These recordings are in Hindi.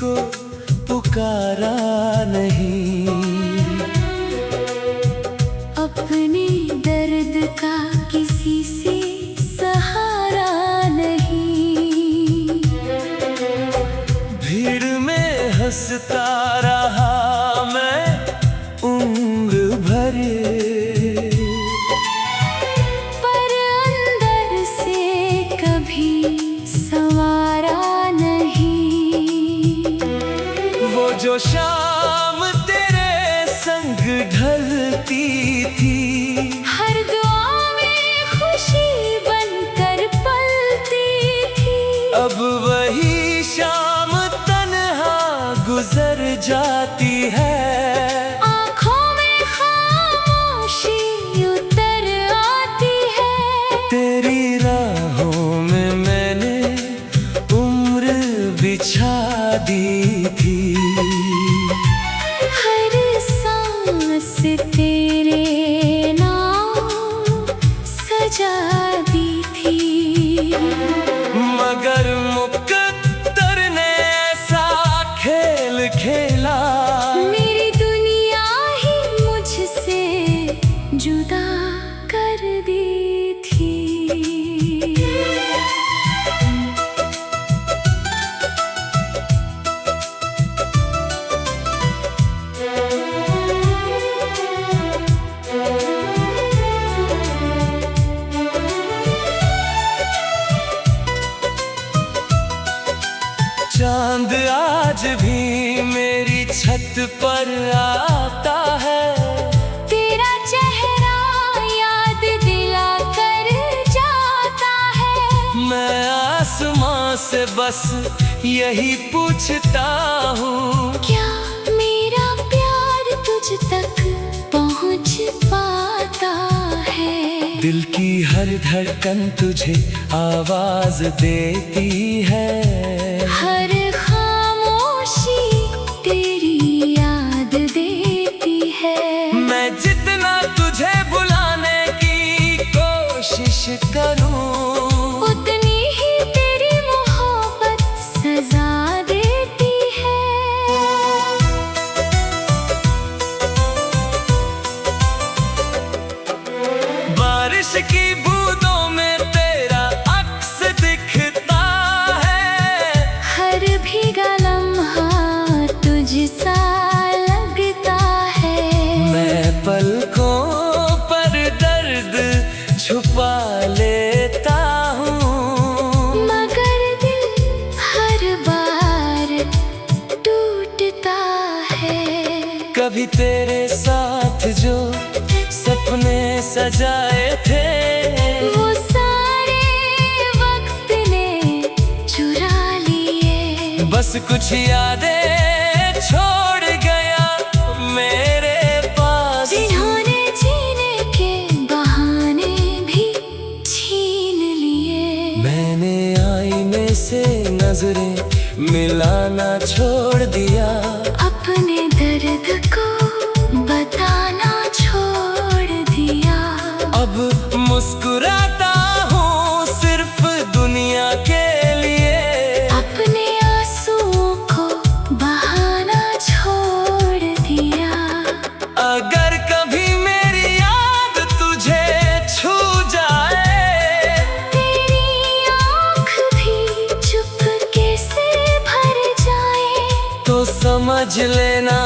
को पुकारा नहीं। अपने दर्द का किसी से सहारा नहीं। भीड़ में हंसता रहा मैं उम्र भर, पर अंदर से कभी संवारा नहीं। वो जो शाम तेरे संग ढलती थी, हर दुआ में खुशी बनकर पलती थी। अब वही शाम तन्हा गुजर जाती है। आँखों में खामोशी उतर आती है। तेरी राहों में मैंने उम्र बिछा दी थी। हर सांस तेरे नाम सजा दी थी। मगर मुकद्दर ने ऐसा खेल खेला, मेरी दुनिया ही मुझसे जुदा कर दी थी। चांद आज भी मेरी छत पर आता है। तेरा चेहरा याद दिला कर जाता है। मैं आसमां से बस यही पूछता हूँ, क्या मेरा प्यार तुझ तक पहुँच पाता है? दिल की हर धड़कन तुझे आवाज देती है। हर खामोशी तेरी याद देती है। मैं जितना तुझे बुलाने की कोशिश करूं, उतनी ही तेरी मोहब्बत सजा देती है। बारिश की बूंदों में तेरा अक्स दिखता है। हर भीगा लम्हा तुझसा लगता है। मैं पलकों पर दर्द छुपा लेता हूँ, मगर दिल हर बार टूटता है। कभी तेरे साथ जो सपने सजाए थे, वो सारे वक्त ने चुरा लिए। बस कुछ यादें छोड़ गया मेरे पास। जिन्होंने जीने के बहाने भी छीन लिए। मैंने आईने से नजरें मिलाना छोड़ दिया। अपने दर्द को बताना छोड़ दिया। अब मुस्कुराता हूँ सिर्फ दुनिया के लिए। अपने आंसुओं को बहाना छोड़ दिया। अगर कभी मेरी याद तुझे छू जाए, तेरी आँख भी चुपके से भर जाए, तो समझ लेना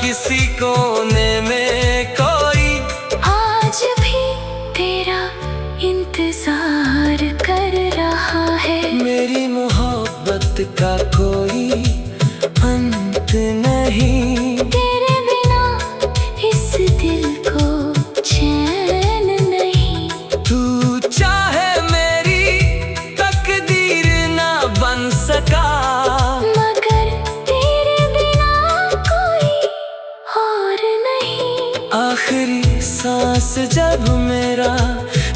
किसी कोने में कोई आज भी तेरा इंतजार कर रहा है। मेरी मोहब्बत का कोई अंत नहीं। तेरे बिना इस दिल को चैन नहीं। तू चाहे मेरी तकदीर ना बन सका, मगर तेरे बिना कोई और नहीं। आखिरी सांस जब मेरा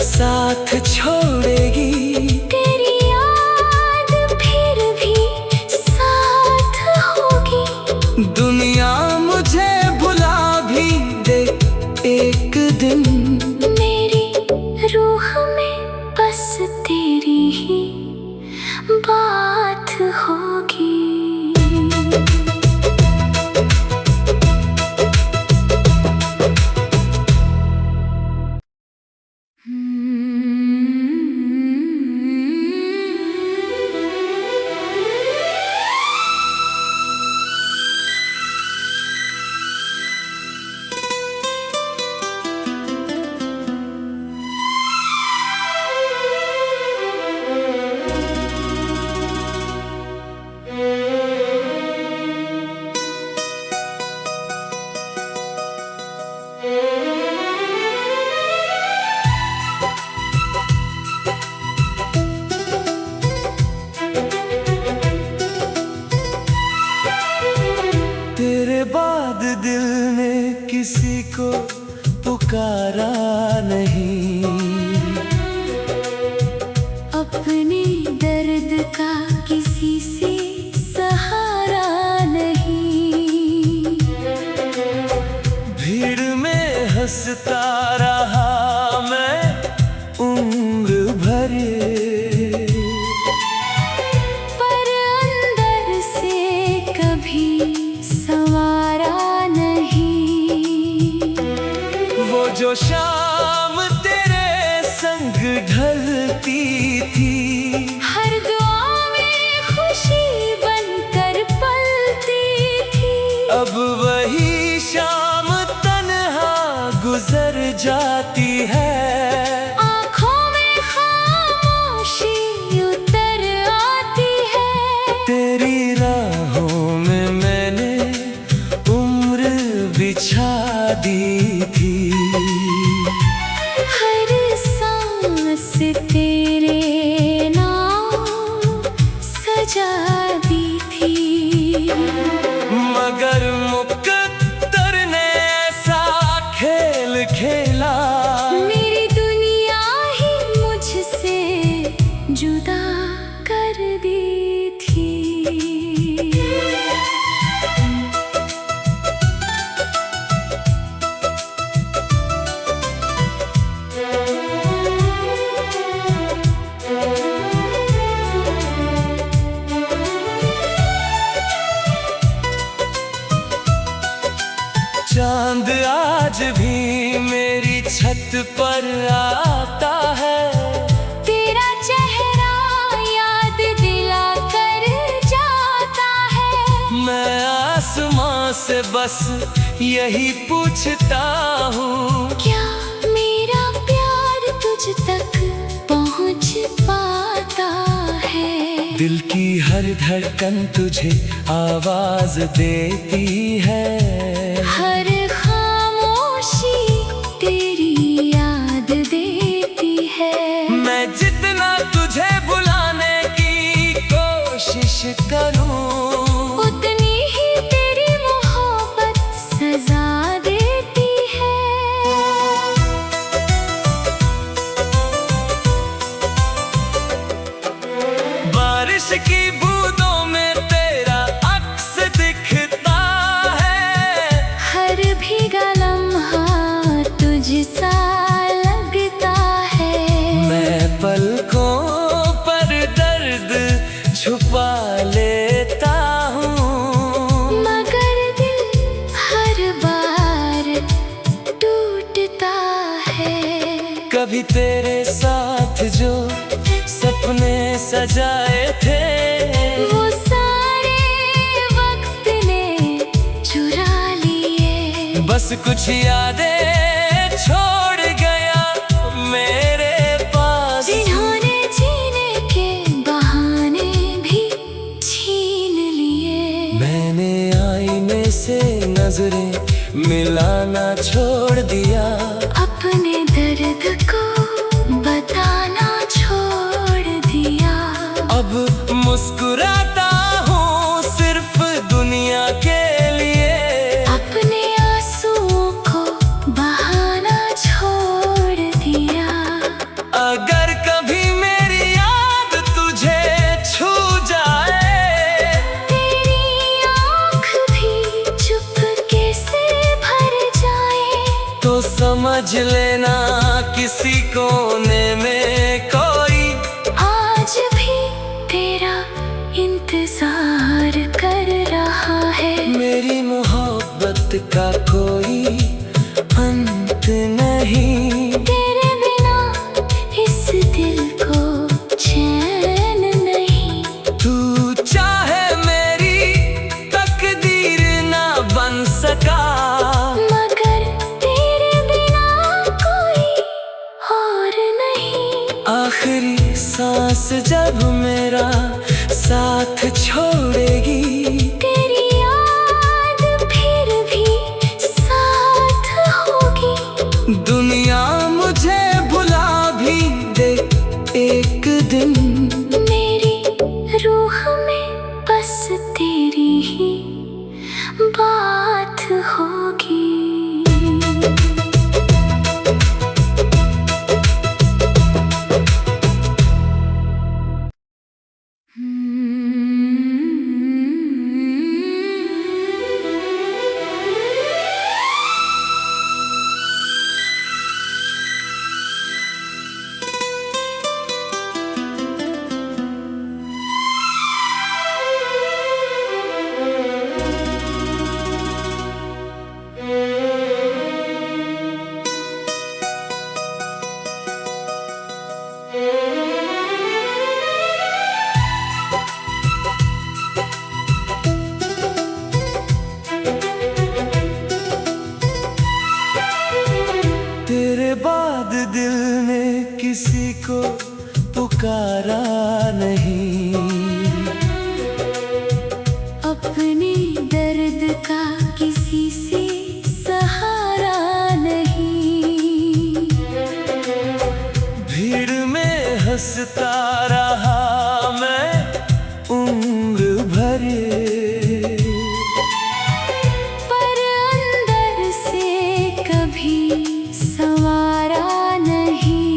साथ छोड़ेगी, तेरी याद फिर भी साथ होगी। दुनिया मुझे भुला भी दे एक दिन, मेरी रूह में बस तेरी ही बात होगी। बाद दिल ने किसी को पुकारा नहीं। अपने दर्द का किसी से सहारा नहीं। भीड़ में हंसता रहा मैं उम्र भर, पर अंदर से कभी संवारा नहीं। वो जो शाम तेरे संग ढलती थी, हर दुआ में खुशी बनकर पलती थी। अब वही शाम तन्हा गुजर जाती है। आँखों में खामोशी उतर आती है। तेरी राहों में मैंने उम्र बिछा दी थी। हर सांस तेरे नाम सजा दी थी। मगर मुकद्दर ने ऐसा खेल खेला, मेरी दुनिया ही मुझसे जुदा कर दी थी। चांद आज भी मेरी छत पर आता है। तेरा चेहरा याद दिला कर जाता है। मैं आसमां से बस यही पूछता हूँ, क्या मेरा प्यार तुझ तक पहुँच पाता है? दिल की हर धड़कन तुझे आवाज देती है। हर खामोशी तेरी याद देती है। मैं जितना तुझे बुलाने की कोशिश करूं, उतनी ही तेरी मोहब्बत सजा देती है। बारिश की बूंदों में तेरा अक्स दिखता है। हर भीगा लम्हा तुझसा लगता है। मैं पलकों पर दर्द छुपा लेता हूँ, मगर दिल हर बार टूटता है। कभी तेरे साथ जो सपने सजाए थे, वो सारे वक्त ने चुरा लिए। बस कुछ यादें छोड़ गया मेरे पास, जिन्होंने जीने के बहाने भी छीन लिए। मैंने आईने से नजरें मिलाना छोड़ दिया। अपने दर्द को बताना छोड़ दिया। अब मुस्कुराता हूँ सिर्फ दुनिया के लिए। अपने आंसुओं को बहाना छोड़ दिया। अगर कभी मेरी याद तुझे छू जाए, तेरी आँख भी चुपके से भर जाए, तो समझ लेना किसी कोने में कोई आज भी तेरा इंतजार कर रहा है। मेरी मोहब्बत का कोई अंत नहीं। तेरे बिना इस दिल को चैन नहीं। तू चाहे मेरी तकदीर ना बन सका, मगर तेरे बिना कोई और नहीं। आखिरी सांस जब मेरा साथ छोड़ेगी, तेरी याद फिर भी साथ होगी। दुनिया मुझे भुला भी दे एक दिन, मेरी रूह में बस तेरी ही बात दिल ने किसी को पुकारा नहीं, अपने दर्द का किसी से सहारा नहीं। भीड़ में हंसता रहा मैं उम्र भर, पर अंदर से कभी संवारा नहीं।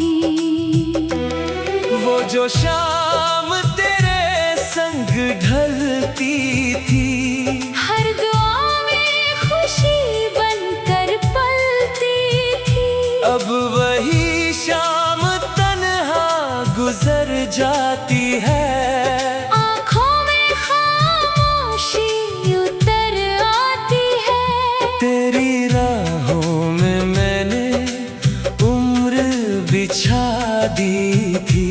वो जो शाम तेरे संग ढलती थी, हर दुआ में खुशी बनकर पलती थी। अब वही शाम तन्हा गुजर जाती है। आँखों में खामोशी उतर आती है। तेरी राहों में मैंने उम्र बिछा दी थी।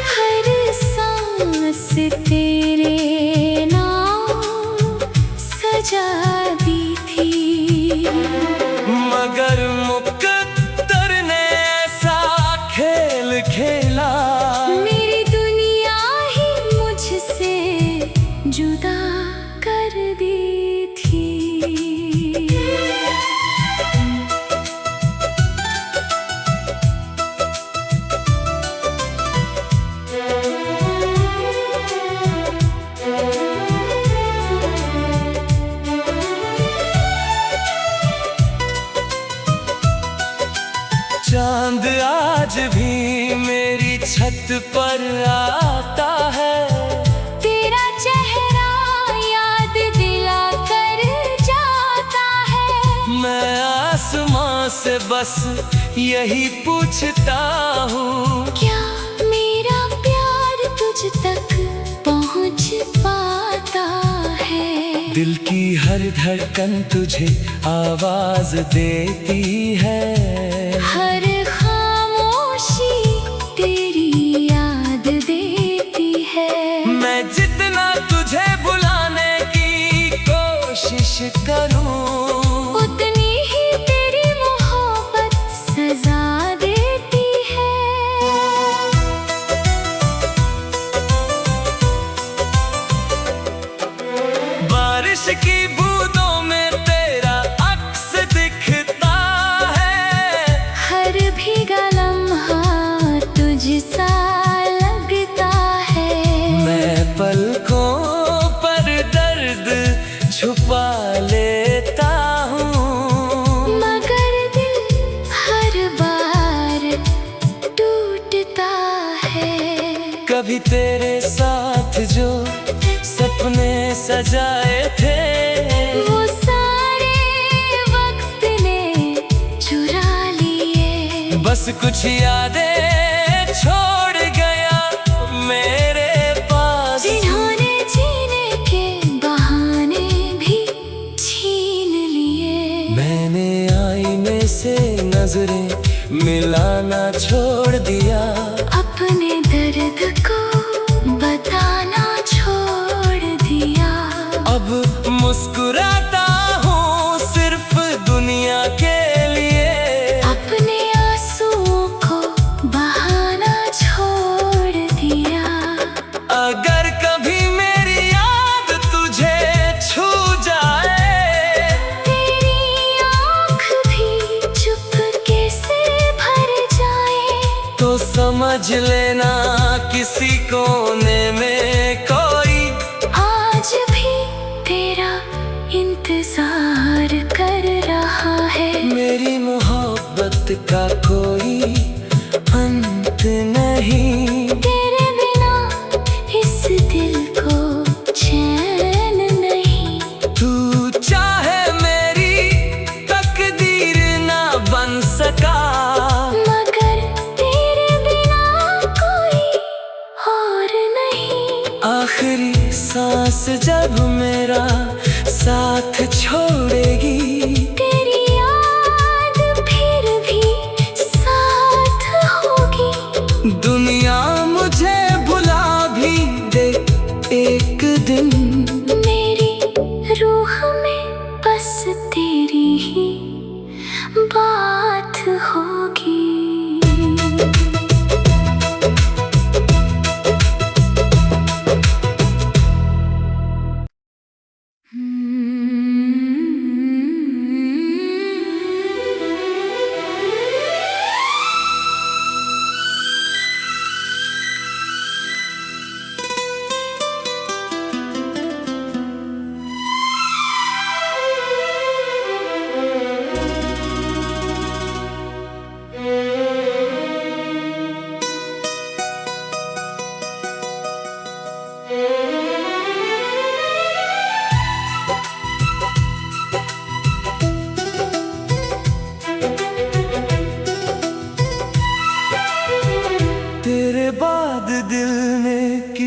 हर सांस तेरे नाम सजा दी थी। मगर मुकद्दर ने ऐसा खेल खेला, मेरी दुनिया ही मुझसे जुदा कर दी थी। चांद आज भी मेरी छत पर आता है। तेरा चेहरा याद दिला कर जाता है। मैं आसमां से बस यही पूछता हूँ, क्या मेरा प्यार तुझ तक पहुँच पाता है? दिल की हर धड़कन तुझे आवाज देती है। हर खामोशी तेरी याद देती है। मैं जितना तुझे बुलाने की कोशिश करूं, उतनी ही तेरी मोहब्बत सजा देती है। बारिश की बूंदों में तेरा अक्स दिखता है। हर भीगा लम्हा तुझसा लगता है। मैं पलकों पर दर्द छुपा लेता हूँ, मगर दिल हर बार टूटता है। कभी तेरे साथ जो सपने सजाए थे, वो सारे वक्त ने चुरा लिए। बस कुछ यादें छोड़ गया मेरे पास, जिन्होंने जीने के बहाने भी छीन लिए। मैंने आईने से नजरें मिलाना छोड़ दिया। अपने दर्द को बताना छोड़ दिया। अब मुस्कुराता हूँ सिर्फ दुनिया के लिए। अपने आंसुओं को बहाना छोड़ दिया। अगर कभी मेरी याद तुझे छू जाए, तेरी आँख भी चुपके से भर जाए, तो समझ लेना किसी कोने में कोई आज भी तेरा इंतजार कर रहा है। मेरी मोहब्बत का कोई अंत नहीं। तेरे बिना इस दिल को चैन नहीं। तू चाहे मेरी तकदीर ना बन सका, मगर तेरे बिना कोई और नहीं। आखिरी सांस जब मेरा साथ छोड़ेगी, तेरी याद फिर भी साथ होगी। दुनिया मुझे भुला भी दे एक दिन, मेरी रूह में बस तेरी ही बात हो।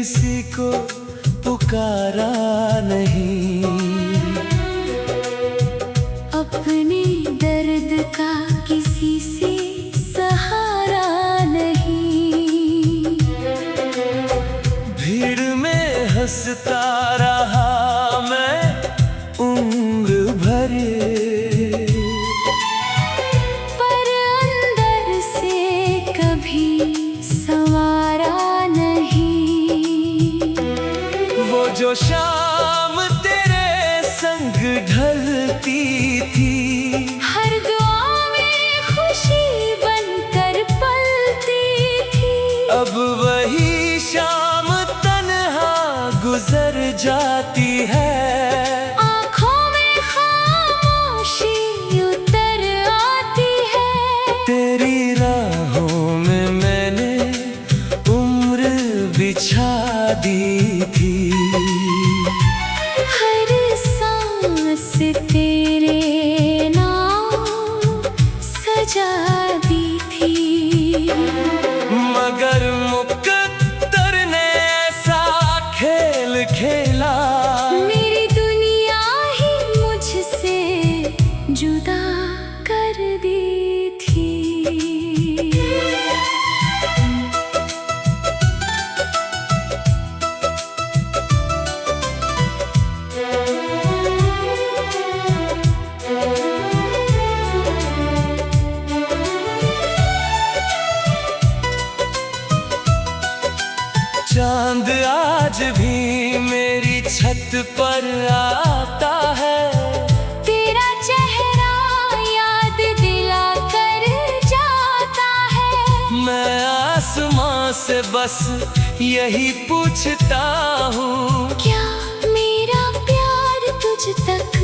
किसी को पुकारा नहीं। अपने दर्द का किसी से सहारा नहीं। भीड़ में हंसता रहा मैं उम्र भर, पर अंदर से कभी संवारा नहीं। वो जो शाम तेरे संग ढलती थी, हर दुआ में खुशी बनकर पलती थी। अब वही शाम तन्हा गुजर जाती है। आँखों में खामोशी उतर आती है। तेरी राहों में मैंने उम्र बिछा दी थी। हर सांस तेरे नाम सजा दी थी। मगर मुकद्दर ने ऐसा खेल खेला, मेरी दुनिया ही मुझसे जुदा कर दी थी। चांद आज भी मेरी छत पर आता है। तेरा चेहरा याद दिला कर जाता है। मैं आसमां से बस यही पूछता हूँ, क्या मेरा प्यार तुझ तक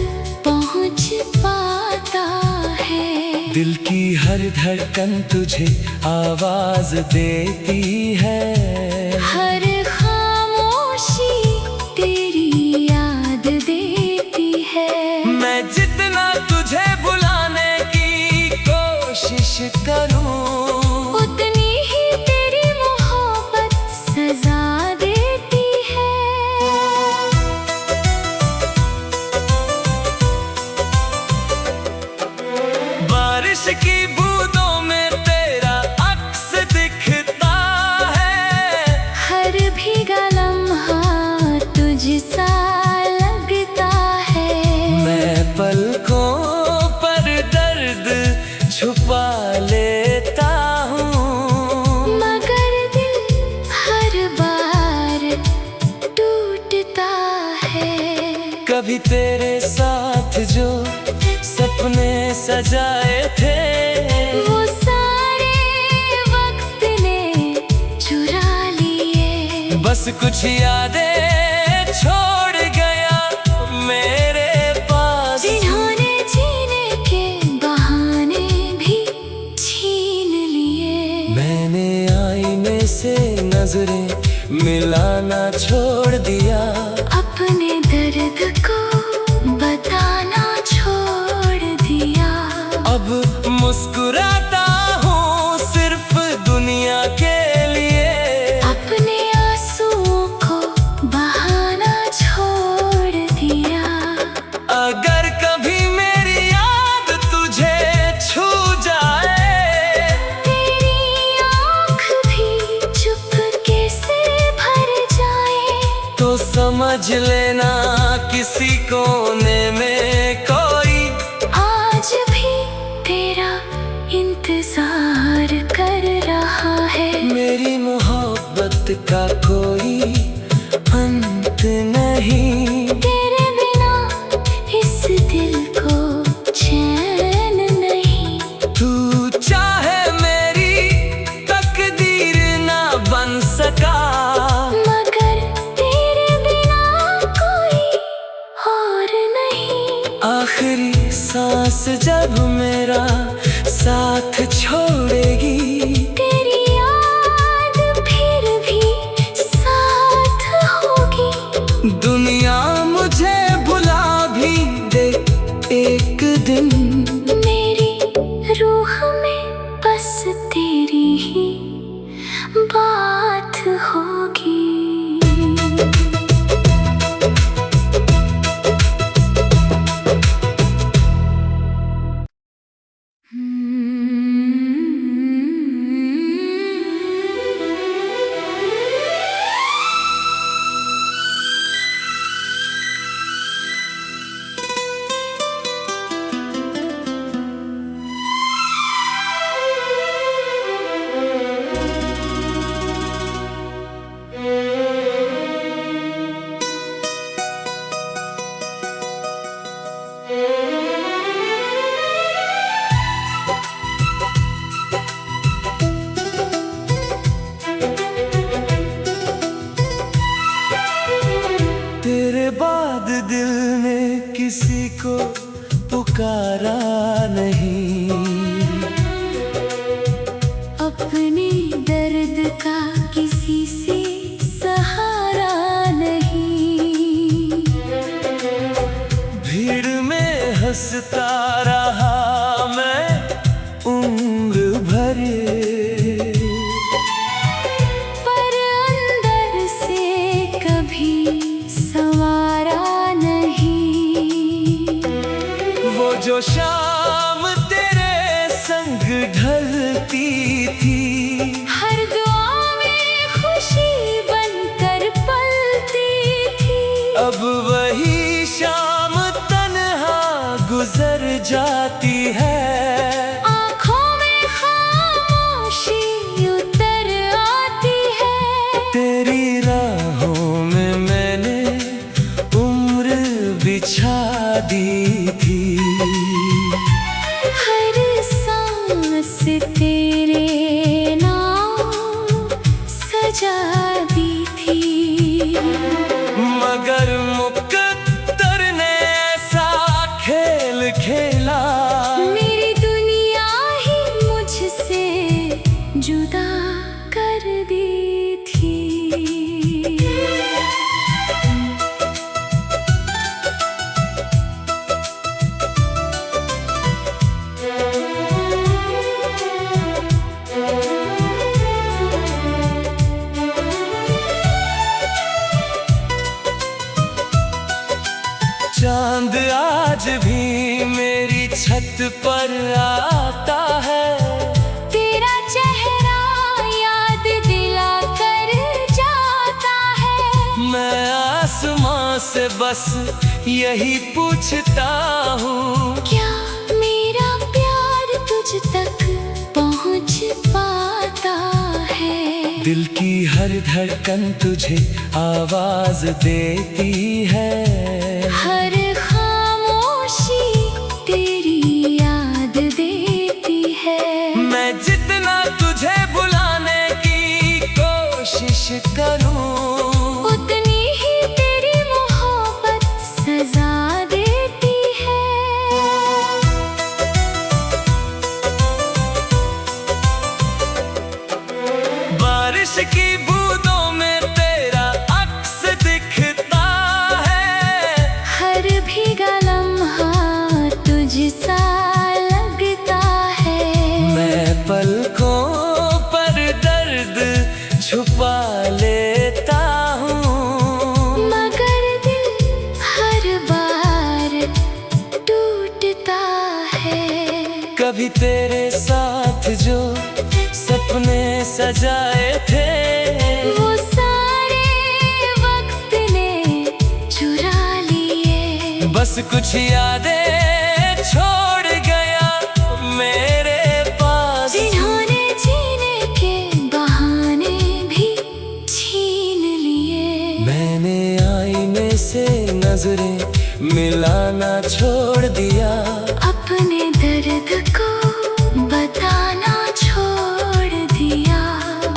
पहुँच पाता है? दिल की हर धड़कन तुझे आवाज देती है। हर खामोशी तेरी याद देती है। मैं जितना तुझे बुलाने की कोशिश करूं, उतनी ही तेरी मोहब्बत सजा देती है। बारिश की बूंदों में तेरा अक्स दिखता है। हर भीगा लम्हा तुझसा लगता है। मैं पलकों पर दर्द छुपा लेता हूँ, मगर दिल हर बार टूटता है। कभी तेरे साथ जो सपने सजाए थे, वो सारे वक्त ने चुरा लिए। बस कुछ यादें छोड़ गया मेरे पास, जिन्होंने जीने के बहाने भी छीन लिए। मैंने आईने से नजरें मिलाना छोड़ दिया। अपने दर्द को बताना छोड़ दिया। अब मुस्कुराता हूँ सिर्फ दुनिया के लिए। अपने आंसुओं को बहाना छोड़ दिया। अगर कभी मेरी याद तुझे छू जाए, तेरी आँख भी चुपके से भर जाए, तो समझ लेना किसी कोने में कोई आज भी तेरा इंतजार कर रहा है। मेरी मोहब्बत का कोई अंत नहीं। तेरे बिना इस दिल को चैन नहीं। तू चाहे मेरी तकदीर ना बन सका, मगर तेरे बिना कोई और नहीं। आखिरी सांस जब मेरा साथ छोड़ेगी, तेरी याद फिर भी साथ होगी। दुनिया मुझे भुला भी दे एक दिन, मेरी रूह में बस तेरी ही बात होगी। किसी को पुकारा नहीं। अपने दर्द का किसी से सहारा नहीं। भीड़ में हंसता रहा मैं उम्र भर, पर अंदर से कभी संवारा नहीं। वो जो शाम तेरे संग ढलती थी, हर दुआ में खुशी बनकर पलती थी। अब वही शाम तन्हा गुजर जाती है। आँखों में खामोशी उतर आती है। तेरी राहों में मैंने उम्र बिछा दी थी। हर सांस तेरे नाम सजा दी थी। मगर मुकद्दर ने ऐसा खेल खेला, मेरी दुनिया ही मुझसे जुदा कर दी थी। चांद आज भी मेरी छत पर आता है। तेरा चेहरा याद दिला कर जाता है। मैं आसमां से बस यही पूछता हूँ, क्या मेरा प्यार तुझ तक पहुँच पाता है? दिल की हर धड़कन तुझे आवाज देती है। हर खामोशी तेरी याद देती है। मैं जितना तुझे बुलाने की कोशिश करूं, उतनी ही तेरी मोहब्बत सजा देती है। बारिश की बूंदों में तेरा अक्स दिखता है। हर भीगा लम्हा तुझसा लगता है। मैं पलकों पर दर्द छुपा लेता हूँ, मगर दिल हर बार टूटता है। कभी तेरे साथ जो सपने सजाए थे, वो सारे वक्त ने चुरा लिए। बस कुछ यादें छोड़ गया मेरे पास, जिन्होंने जीने के बहाने भी छीन लिए। मैंने आईने से नजरें मिलाना छोड़ दिया। अपने दर्द को बताना छोड़ दिया।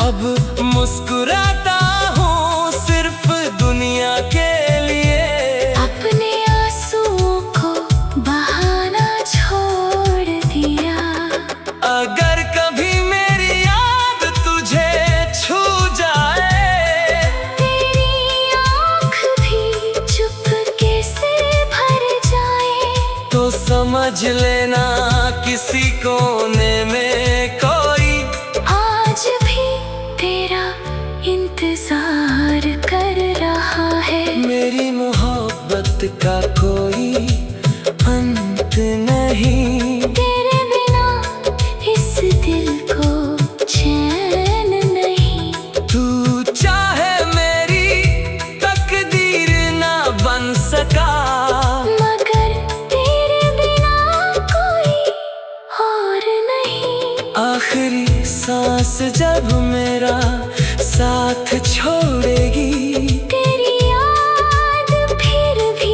अब मुस्कुराता हूँ सिर्फ दुनिया के लिए। अपने आंसुओं को बहाना छोड़ दिया। अगर कभी मेरी याद तुझे छू जाए, तेरी आँख भी चुपके से भर जाए, तो समझ लेना किसी कोने में कोई आज भी तेरा इंतजार कर रहा है। मेरी मोहब्बत का कोई अंत नहीं। तेरे बिना इस दिल को चैन नहीं। तू चाहे मेरी तकदीर ना बन सका, मगर तेरे बिना कोई और नहीं। आखिरी सांस जब मेरा साथ छोड़ेगी, तेरी याद फिर भी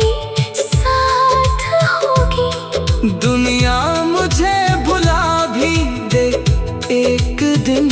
साथ होगी। दुनिया मुझे भुला भी दे एक दिन।